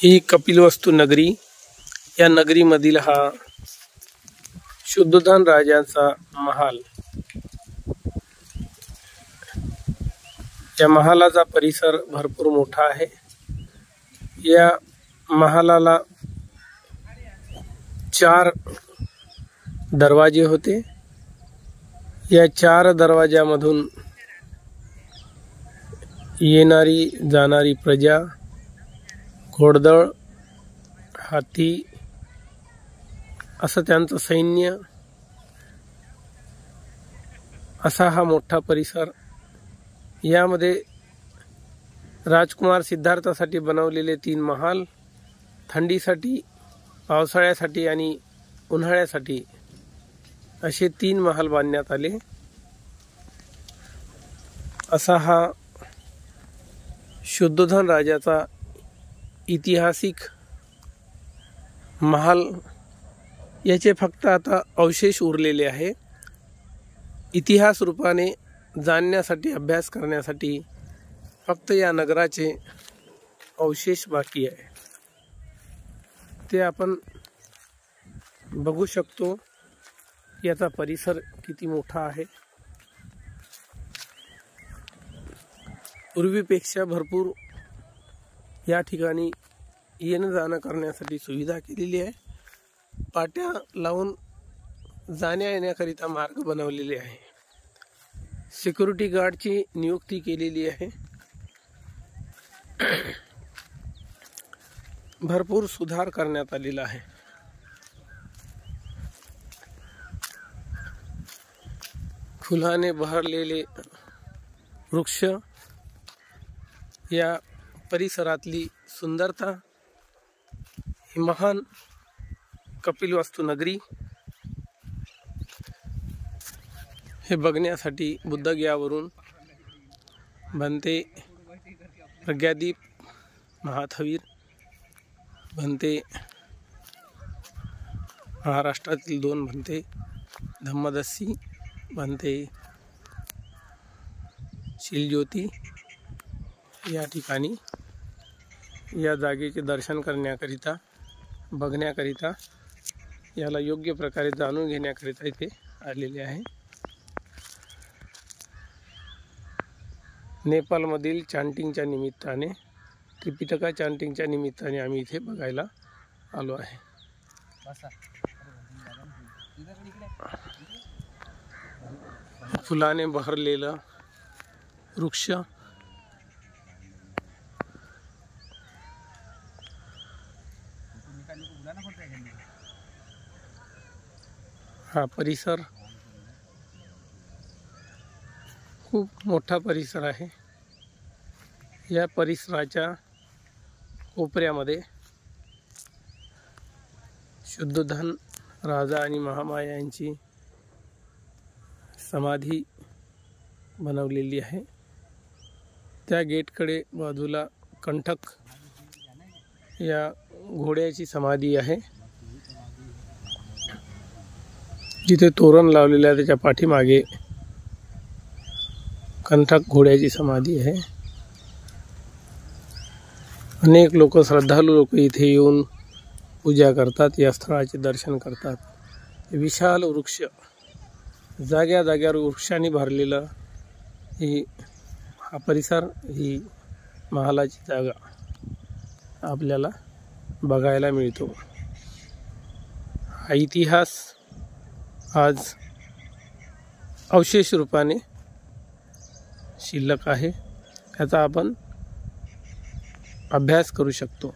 ही कपिलवस्तू नगरी, या नगरीमधील हा शुद्धोधन राजाचा महाल। या महालाचा परिसर भरपूर मोठा आहे। या महालाला 4 दरवाजे होते। या 4 दरवाजामधून येणारी जाणारी प्रजा, घोडदळ, हाती असं त्यांचं सैन्य, असा हा मोठा परिसर। यामध्ये राजकुमार सिद्धार्थासाठी बनवलेले 3 महाल, थंडीसाठी, पावसाळ्यासाठी आणि उन्हाळ्यासाठी असे 3 महाल बांधण्यात आले। असा हा शुद्धोधन राजाचा ऐतिहासिक महाल। याचे फक्त आता अवशेष उरलेले आहे। इतिहास रूपाने जाणण्यासाठी, अभ्यास करण्यासाठी फक्त या नगराचे अवशेष बाकी आहे। ते आपण बघू शकतो। याचा परिसर किती मोठा आहे। पूर्वीपेक्षा भरपूर या ठिकाणी येणं जाणं करण्यासाठी सुविधा केलेली आहे। पाट्या लावून जाण्या येण्याकरिता मार्ग बनवलेले आहे। सिक्युरिटी गार्डची नियुक्ती केलेली आहे। भरपूर सुधार करण्यात आलेला आहे। फुलाने बहरलेले वृक्ष, या परिसरातली सुंदरता, ही महान कपिलवस्तू नगरी हे बघण्यासाठी बुद्धगयावरून भन्ते, प्रज्ञादीप, महाथवीर, भन्ते, महाराष्ट्रातील 2 भन्ते, धम्मदस्सी, भन्ते शिलज्योती या ठिकाणी या जागेचे दर्शन करण्याकरिता, बघण्याकरिता, याला योग्य प्रकारे जाणून घेण्याकरिता इथे आलेले आहे। नेपाळमधील चांटिंगच्या निमित्ताने, त्रिपिटका चांटिंगच्या निमित्ताने आम्ही इथे बघायला आलो आहे। फुलाने बहरलेलं वृक्ष, हा परिसर खूप मोठा परिसर आहे। या परिसराच्या कोपऱ्यामध्ये शुद्धोधन राजा आणि महामाया यांची समाधी बनवलेली आहे। त्या गेटकडे बाजूला कंठक या घोड्याची समाधी आहे। जिथे तोरण लावलेले आहे त्याच्या पाठीमागे कंठक घोड्याची समाधी आहे। अनेक लोक, श्रद्धाळू लोक इथे येऊन पूजा करतात, या स्थळाचे दर्शन करतात। विशाल वृक्ष, जाग्या जाग्यावर वृक्षांनी भरलेलं हा परिसर, ही महालाची जागा आपल्याला बघायला मिळतो। हा इतिहास आज अवशेष रूपाने शिल्लक आहे। याचा आपण अभ्यास करू शकतो।